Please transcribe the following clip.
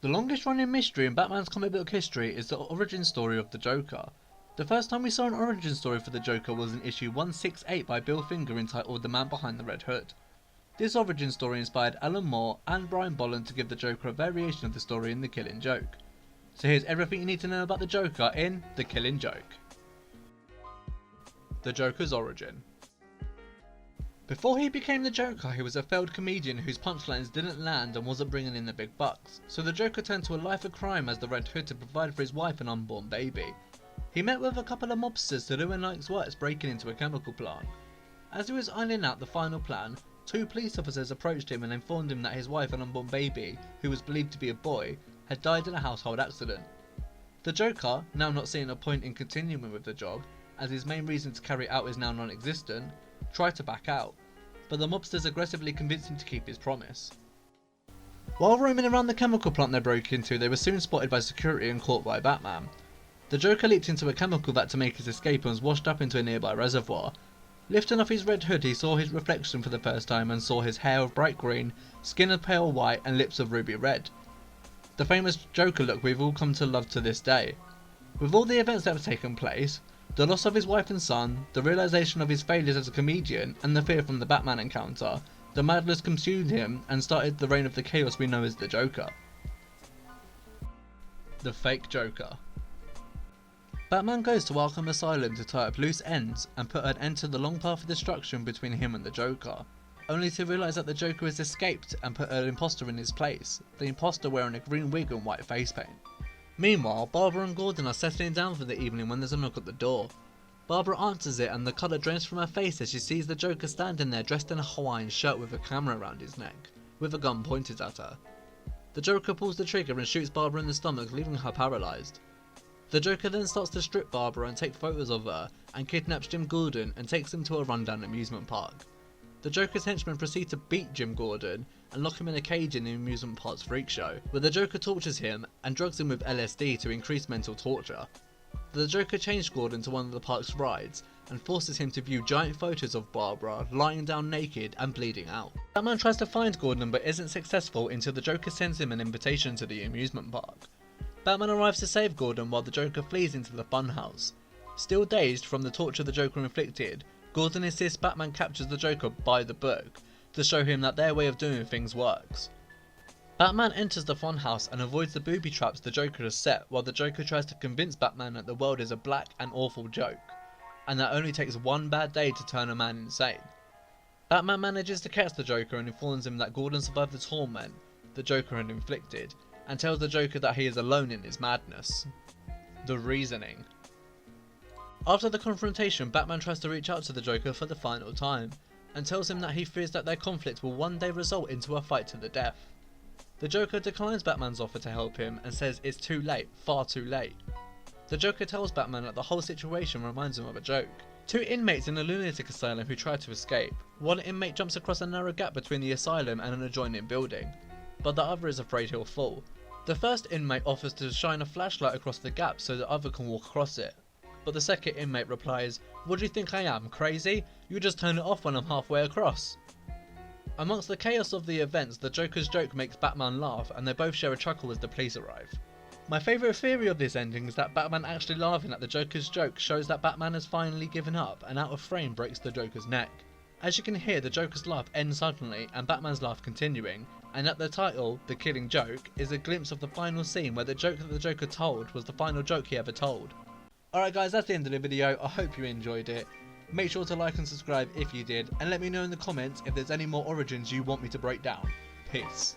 The longest running mystery in Batman's comic book history is the origin story of the Joker. The first time we saw an origin story for the Joker was in issue 168 by Bill Finger entitled The Man Behind the Red Hood. This origin story inspired Alan Moore and Brian Bolland to give the Joker a variation of the story in The Killing Joke. So here's everything you need to know about the Joker in The Killing Joke. The Joker's origin. Before he became the Joker, he was a failed comedian whose punchlines didn't land and wasn't bringing in the big bucks, so the Joker turned to a life of crime as the Red Hood to provide for his wife and unborn baby. He met with a couple of mobsters to do a night's work breaking into a chemical plant. As he was ironing out the final plan, 2 police officers approached him and informed him that his wife and unborn baby, who was believed to be a boy, had died in a household accident. The Joker, now not seeing a point in continuing with the job, as his main reason to carry it out is now non-existent, tried to back out, but the mobsters aggressively convinced him to keep his promise. While roaming around the chemical plant they broke into, they were soon spotted by security and caught by Batman. The Joker leaped into a chemical vat to make his escape and was washed up into a nearby reservoir. Lifting off his red hood, he saw his reflection for the first time and saw his hair of bright green, skin of pale white and lips of ruby red. The famous Joker look we've all come to love to this day. With all the events that have taken place, the loss of his wife and son, the realisation of his failures as a comedian, and the fear from the Batman encounter, the madness consumed him and started the reign of the chaos we know as the Joker. The fake Joker. Batman goes to Arkham Asylum to tie up loose ends and put an end to the long path of destruction between him and the Joker, only to realise that the Joker has escaped and put an imposter in his place, the imposter wearing a green wig and white face paint. Meanwhile, Barbara and Gordon are settling down for the evening when there's a knock at the door. Barbara answers it and the colour drains from her face as she sees the Joker standing there dressed in a Hawaiian shirt with a camera around his neck, with a gun pointed at her. The Joker pulls the trigger and shoots Barbara in the stomach, leaving her paralysed. The Joker then starts to strip Barbara and take photos of her, and kidnaps Jim Gordon and takes him to a rundown amusement park. The Joker's henchmen proceed to beat Jim Gordon and lock him in a cage in the amusement park's freak show, where the Joker tortures him and drugs him with LSD to increase mental torture. The Joker changed Gordon to one of the park's rides and forces him to view giant photos of Barbara lying down naked and bleeding out. Batman tries to find Gordon but isn't successful until the Joker sends him an invitation to the amusement park. Batman arrives to save Gordon while the Joker flees into the funhouse. Still dazed from the torture the Joker inflicted, Gordon insists Batman captures the Joker by the book to show him that their way of doing things works. Batman enters the funhouse and avoids the booby traps the Joker has set, while the Joker tries to convince Batman that the world is a black and awful joke, and that only takes one bad day to turn a man insane. Batman manages to catch the Joker and informs him that Gordon survived the torment the Joker had inflicted, and tells the Joker that he is alone in his madness. The reasoning. After the confrontation, Batman tries to reach out to the Joker for the final time, and tells him that he fears that their conflict will one day result into a fight to the death. The Joker declines Batman's offer to help him and says it's too late, far too late. The Joker tells Batman that the whole situation reminds him of a joke. 2 inmates in a lunatic asylum who try to escape. One inmate jumps across a narrow gap between the asylum and an adjoining building, but the other is afraid he'll fall. The first inmate offers to shine a flashlight across the gap so the other can walk across it, but the second inmate replies, "What do you think I am, crazy? You just turn it off when I'm halfway across." Amongst the chaos of the events, the Joker's joke makes Batman laugh and they both share a chuckle as the police arrive. My favourite theory of this ending is that Batman actually laughing at the Joker's joke shows that Batman has finally given up and out of frame breaks the Joker's neck. As you can hear, the Joker's laugh ends suddenly and Batman's laugh continuing, and at the title, The Killing Joke, is a glimpse of the final scene where the joke that the Joker told was the final joke he ever told. Alright guys, that's the end of the video. I hope you enjoyed it. Make sure to like and subscribe if you did, and let me know in the comments if there's any more origins you want me to break down. Peace.